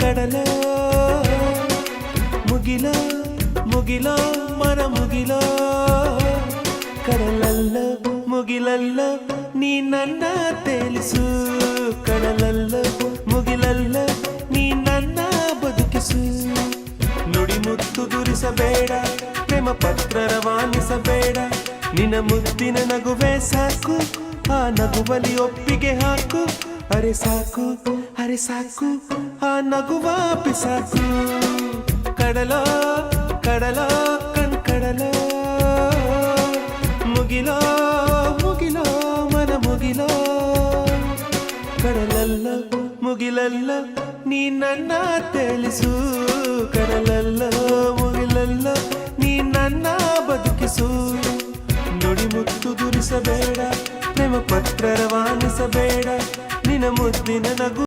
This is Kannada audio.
ಕಡಲೋ ಮುಗಿಲೋ ಮುಗಿಲೋ ಮನ ಮುಗಿಲೋ ಕಡಲಲ್ಲೋ ಮುಗಿಲಲ್ಲೋ ನೀ ನನ್ನ ತೇಲಿಸು ಕಡಲಲ್ಲೋ ಮುಗಿಲಲ್ಲೋ ನೀ ನನ್ನ ಬದುಕಿಸು ನುಡಿ ಮುತ್ತು ದುರಿಸಬೇಡ ಪ್ರೇಮ ಪತ್ರ ರವಾನಿಸಬೇಡ ನಿನ್ನ ಮುದ್ದಿನ ನಗುವೆ ಸಾಕು ಆ ನಗುವಲಿ ಒಪ್ಪಿಗೆ ಹಾಕು ಅರೆ ಸಾಕು ಆ ನಗುವ ಪಿಸಾಕು ಕಡಲೋ ಕಡಲೋ ಕಡಲೋ ಮುಗಿಲೋ ಮುಗಿಲೋ ಮನ ಮುಗಿಲೋ ಕಡಲಲ್ಲ ಮುಗಿಲಲ್ಲ ನೀ ನನ್ನ ತೇಲಿಸು ಕಡಲಲ್ಲ ಮುಗಿಲಲ್ಲ ನೀ ನನ್ನ ಬದುಕಿಸು ನುಡಿ ಮುತ್ತು ದುರಿಸಬೇಡ ಪ್ರೇಮ ಪತ್ರ ರವಾನಿಸಬೇಡ ನಿನ್ನ ಮುದ್ದಿನ ನಗು